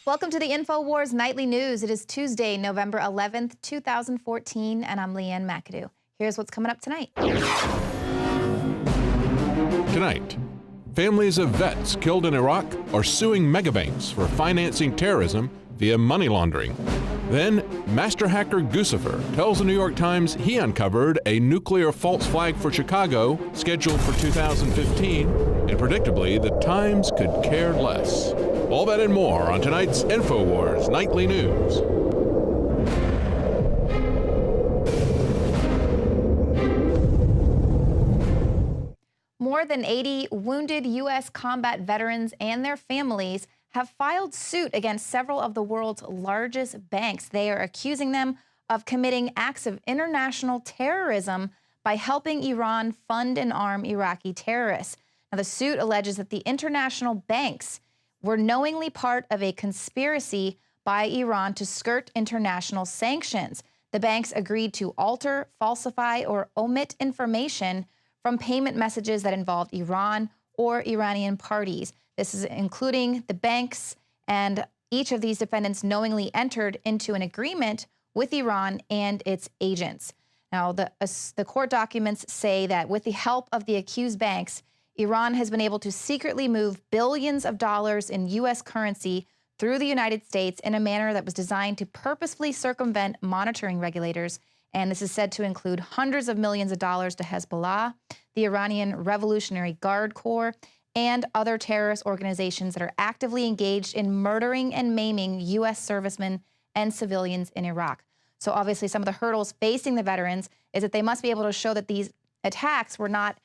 Welcome to the INFOWARS Nightly News. It is Tuesday, November 11th, 2014, and I'm Leanne McAdoo. Here's what's coming up tonight. Tonight, families of vets killed in Iraq are suing megabanks for financing terrorism via money laundering. Then, master hacker Guccifer tells the New York Times he uncovered a nuclear false flag for Chicago scheduled for 2015, and predictably, the Times could care less. All that and more on tonight's INFOWARS Nightly News. More than 80 wounded U.S. combat veterans and their families have filed suit against several of the world's largest banks. They are accusing them of committing acts of international terrorism by helping Iran fund and arm Iraqi terrorists. Now, the suit alleges that the international banks were knowingly part of a conspiracy by Iran to skirt international sanctions. The banks agreed to alter, falsify, or omit information from payment messages that involved Iran or Iranian parties. This is including the banks, and each of these defendants knowingly entered into an agreement with Iran and its agents. Now, the court documents say that with the help of the accused banks, Iran has been able to secretly move billions of dollars in U.S. currency through the United States in a manner that was designed to purposefully circumvent monitoring regulators. And this is said to include hundreds of millions of dollars to Hezbollah, the Iranian Revolutionary Guard Corps, and other terrorist organizations that are actively engaged in murdering and maiming U.S. servicemen and civilians in Iraq. So obviously some of the hurdles facing the veterans is that they must be able to show that these attacks were not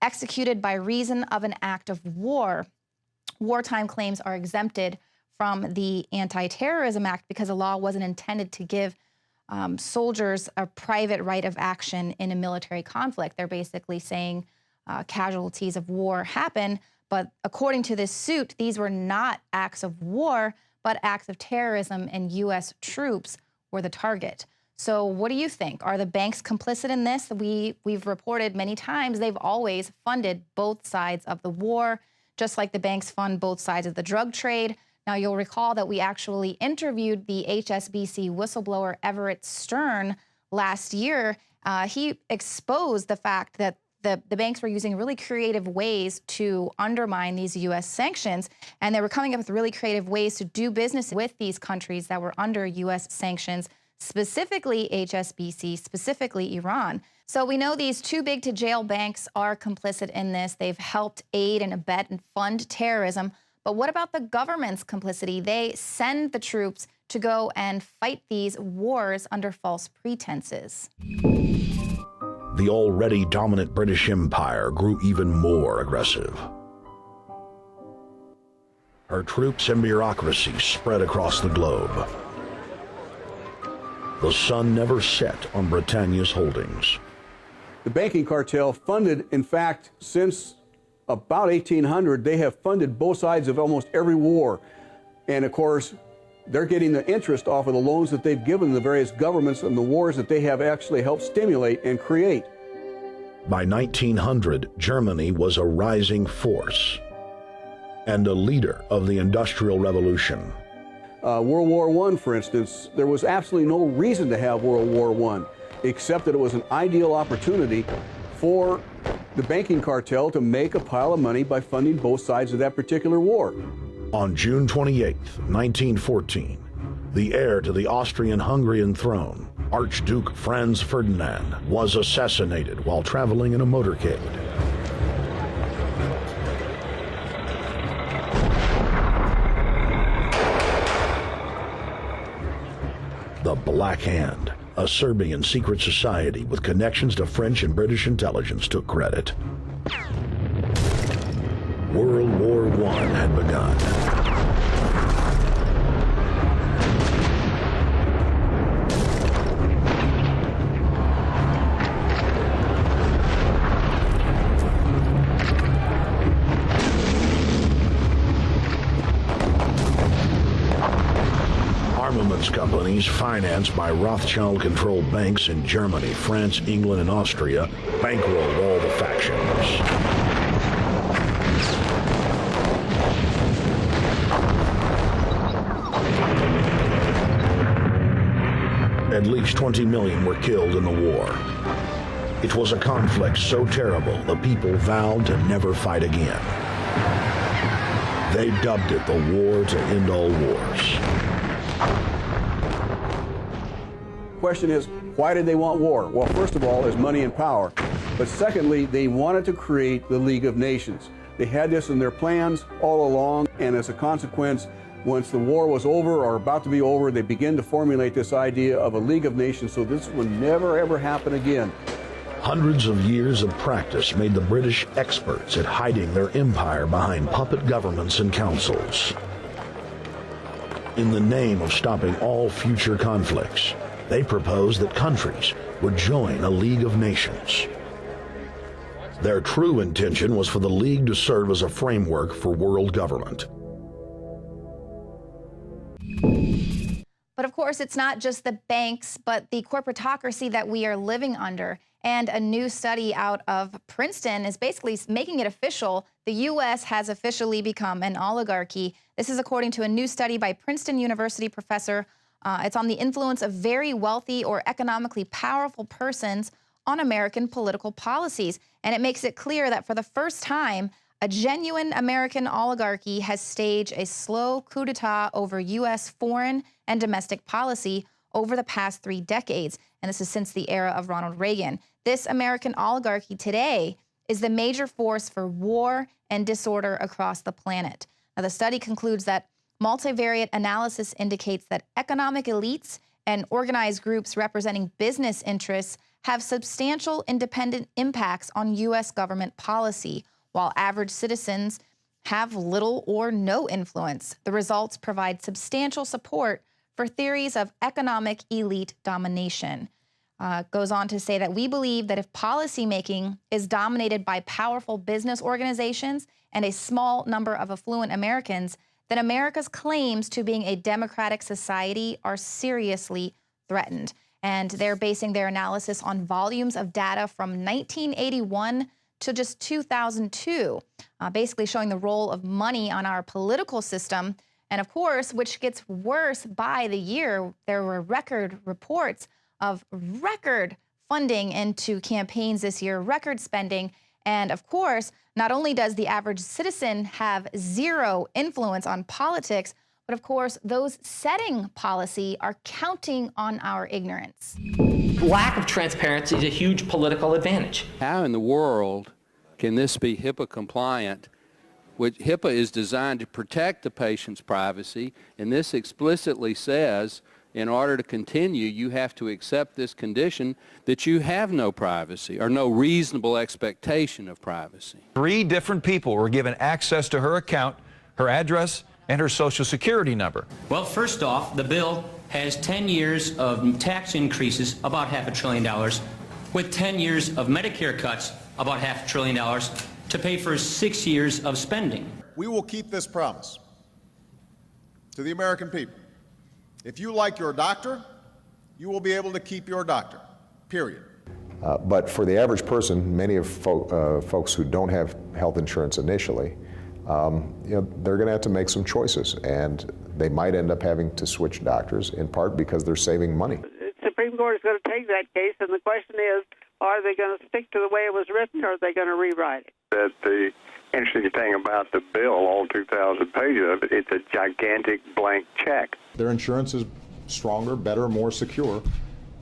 executed by reason of an act of war. Wartime claims are exempted from the Anti-Terrorism Act because the law wasn't intended to give soldiers a private right of action in a military conflict. They're basically saying casualties of war happen, but according to this suit, these were not acts of war, but acts of terrorism, and U.S. troops were the target. So what do you think? Are the banks complicit in this? We've reported many times they've always funded both sides of the war, just like the banks fund both sides of the drug trade. Now, you'll recall that we actually interviewed the HSBC whistleblower Everett Stern last year. He exposed the fact that the banks were using really creative ways to undermine these U.S. sanctions, and they were coming up with really creative ways to do business with these countries that were under U.S. sanctions, specifically HSBC, specifically Iran. So we know these too big to jail banks are complicit in this. They've helped aid and abet and fund terrorism. But what about the government's complicity? They send the troops to go and fight these wars under false pretenses. The already dominant British Empire grew even more aggressive. Her troops and bureaucracy spread across the globe. The sun never set on Britannia's holdings. The banking cartel funded, in fact, since about 1800, they have funded both sides of almost every war. And of course, they're getting the interest off of the loans that they've given the various governments and the wars that they have actually helped stimulate and create. By 1900, Germany was a rising force and a leader of the Industrial Revolution. World War I, for instance, there was absolutely no reason to have World War I, except that it was an ideal opportunity for the banking cartel to make a pile of money by funding both sides of that particular war. On June 28, 1914, the heir to the Austrian-Hungarian throne, Archduke Franz Ferdinand, was assassinated while traveling in a motorcade. The Black Hand, a Serbian secret society with connections to French and British intelligence, took credit. World War I had begun. Armaments companies financed by Rothschild-controlled banks in Germany, France, England, and Austria bankrolled all the factions. At least 20 million were killed in the war. It was a conflict so terrible the people vowed to never fight again. They dubbed it the War to End All Wars. Question is, why did they want war? Well, first of all, is money and power. But secondly, they wanted to create the League of Nations. They had this in their plans all along, and as a consequence, once the war was over or about to be over, they began to formulate this idea of a League of Nations, so this would never ever happen again. Hundreds of years of practice made the British experts at hiding their empire behind puppet governments and councils. In the name of stopping all future conflicts, they proposed that countries would join a League of Nations. Their true intention was for the League to serve as a framework for world government. But of course, it's not just the banks, but the corporatocracy that we are living under. And a new study out of Princeton is basically making it official. The U.S. has officially become an oligarchy. This is according to a new study by Princeton University professor. It's on the influence of very wealthy or economically powerful persons on American political policies. And it makes it clear that for the first time, a genuine American oligarchy has staged a slow coup d'etat over U.S. foreign and domestic policy over the past 3 decades. And this is since the era of Ronald Reagan. This American oligarchy today is the major force for war and disorder across the planet. Now, the study concludes that multivariate analysis indicates that economic elites and organized groups representing business interests have substantial independent impacts on U.S. government policy, while average citizens have little or no influence. The results provide substantial support for theories of economic elite domination. Goes on to say that we believe that if policymaking is dominated by powerful business organizations and a small number of affluent Americans, then America's claims to being a democratic society are seriously threatened. And they're basing their analysis on volumes of data from 1981 to just 2002, basically showing the role of money on our political system. And of course, which gets worse by the year. There were record reports of record funding into campaigns this year, record spending. And of course, not only does the average citizen have zero influence on politics, but of course, those setting policy are counting on our ignorance. Lack of transparency is a huge political advantage. How in the world can this be HIPAA compliant? Which HIPAA is designed to protect the patient's privacy, and this explicitly says in order to continue, you have to accept this condition that you have no privacy or no reasonable expectation of privacy. 3 different people were given access to her account, her address, and her Social Security number. Well, first off, the bill has 10 years of tax increases, about $500 billion, with 10 years of Medicare cuts, about $500 billion, to pay for 6 years of spending. We will keep this promise to the American people. If you like your doctor, you will be able to keep your doctor, period. But for the average person, many of folks who don't have health insurance initially, they're going to have to make some choices, and they might end up having to switch doctors, in part because they're saving money. The Supreme Court is going to take that case, and the question is, are they going to stick to the way it was written, or are they going to rewrite it? That the interesting thing about the bill, all 2,000 pages of it, it's a gigantic blank check. Their insurance is stronger, better, more secure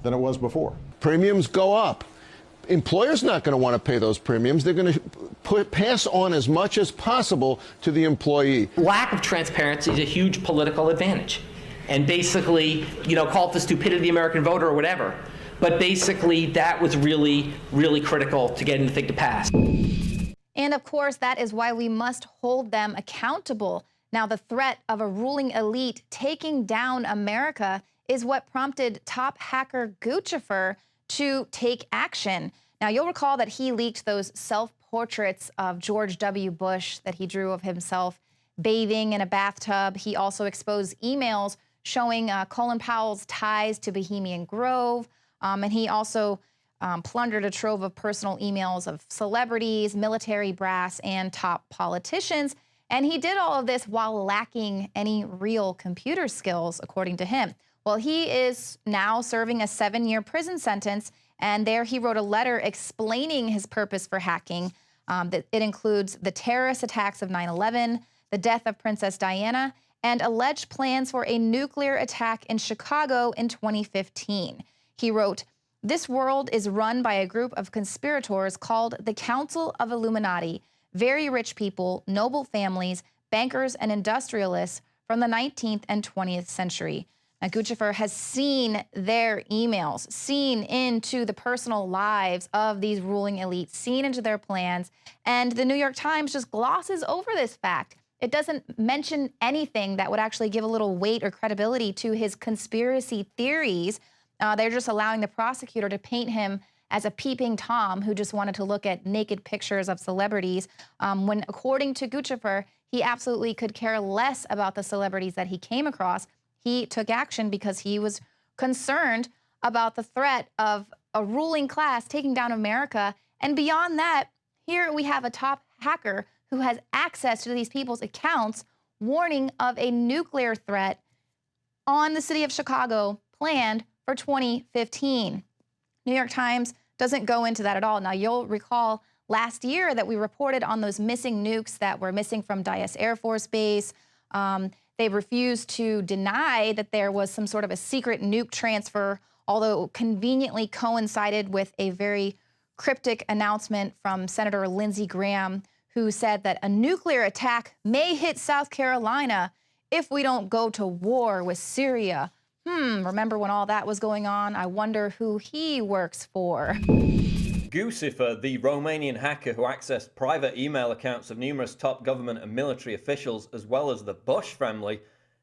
than it was before. Premiums go up. Employers not going to want to pay those premiums. They're going to pass on as much as possible to the employee. Lack of transparency is a huge political advantage. And basically, call it the stupidity of the American voter or whatever. But basically, that was really, really critical to getting the thing to pass. And of course, that is why we must hold them accountable. Now, the threat of a ruling elite taking down America is what prompted top hacker Guccifer to take action. Now, you'll recall that he leaked those self-portraits of George W. Bush that he drew of himself bathing in a bathtub. He also exposed emails showing Colin Powell's ties to Bohemian Grove. And he also plundered a trove of personal emails of celebrities, military brass, and top politicians. And he did all of this while lacking any real computer skills, according to him. Well, he is now serving a 7-year prison sentence, and there he wrote a letter explaining his purpose for hacking. That it includes the terrorist attacks of 9/11, the death of Princess Diana, and alleged plans for a nuclear attack in Chicago in 2015. He wrote, "This world is run by a group of conspirators called the Council of Illuminati, very rich people, noble families, bankers, and industrialists from the 19th and 20th century." Now, Guccifer has seen their emails, seen into the personal lives of these ruling elites, seen into their plans, and the New York Times just glosses over this fact. It doesn't mention anything that would actually give a little weight or credibility to his conspiracy theories. They're just allowing the prosecutor to paint him as a peeping Tom who just wanted to look at naked pictures of celebrities, when, according to Guccifer, he absolutely could care less about the celebrities that he came across. He took action because he was concerned about the threat of a ruling class taking down America. And beyond that, here we have a top hacker who has access to these people's accounts, warning of a nuclear threat on the city of Chicago planned for 2015. New York Times doesn't go into that at all. Now, you'll recall last year that we reported on those missing nukes that were missing from Dyess Air Force Base. They refused to deny that there was some sort of a secret nuke transfer, although it conveniently coincided with a very cryptic announcement from Senator Lindsey Graham, who said that a nuclear attack may hit South Carolina if we don't go to war with Syria. Remember when all that was going on? I wonder who he works for. Guccifer, the Romanian hacker who accessed private email accounts of numerous top government and military officials, as well as the Bush family,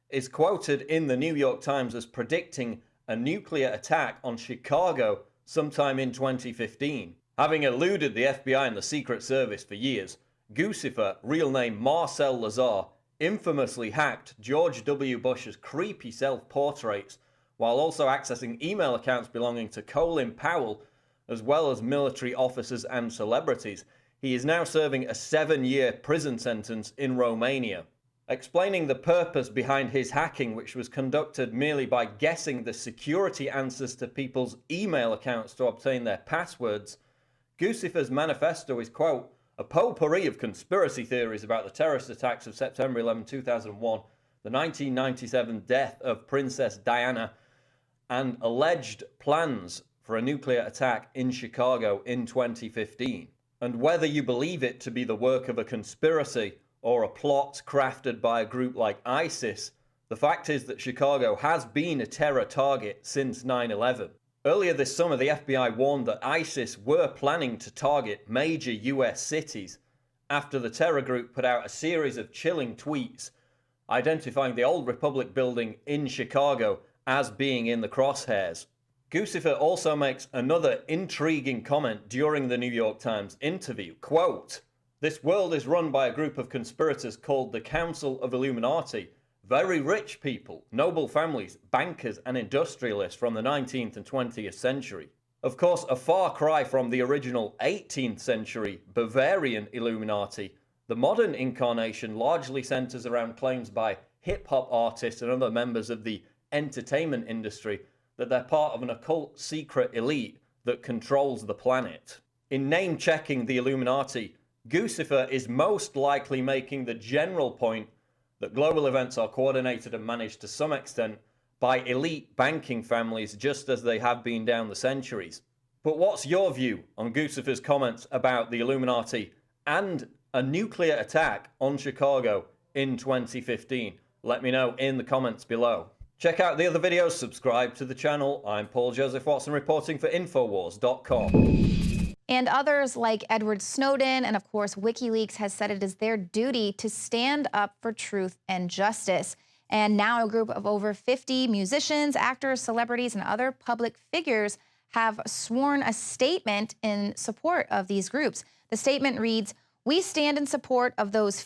is quoted in the New York Times as predicting a nuclear attack on Chicago sometime in 2015. Having eluded the FBI and the Secret Service for years, Guccifer, real name Marcel Lazar, infamously hacked George W. Bush's creepy self-portraits while also accessing email accounts belonging to Colin Powell, as well as military officers and celebrities. He is now serving a 7-year prison sentence in Romania. Explaining the purpose behind his hacking, which was conducted merely by guessing the security answers to people's email accounts to obtain their passwords, Guccifer's manifesto is, quote, "a potpourri of conspiracy theories about the terrorist attacks of September 11, 2001, the 1997 death of Princess Diana, and alleged plans for a nuclear attack in Chicago in 2015. And whether you believe it to be the work of a conspiracy or a plot crafted by a group like ISIS, the fact is that Chicago has been a terror target since 9/11. Earlier this summer, the FBI warned that ISIS were planning to target major US cities after the terror group put out a series of chilling tweets identifying the Old Republic building in Chicago as being in the crosshairs. Guccifer also makes another intriguing comment during the New York Times interview, quote, "This world is run by a group of conspirators called the Council of Illuminati, very rich people, noble families, bankers and industrialists from the 19th and 20th century. Of course, a far cry from the original 18th century Bavarian Illuminati, the modern incarnation largely centers around claims by hip-hop artists and other members of the entertainment industry that they're part of an occult secret elite that controls the planet. In name-checking the Illuminati, Guccifer is most likely making the general point that global events are coordinated and managed to some extent by elite banking families, just as they have been down the centuries. But what's your view on Guccifer's comments about the Illuminati and a nuclear attack on Chicago in 2015? Let me know in the comments below. Check out the other videos, subscribe to the channel. I'm Paul Joseph Watson reporting for INFOWARS.com. And others like Edward Snowden and, of course, WikiLeaks has said it is their duty to stand up for truth and justice. And now a group of over 50 musicians, actors, celebrities, and other public figures have sworn a statement in support of these groups. The statement reads, "We stand in support of those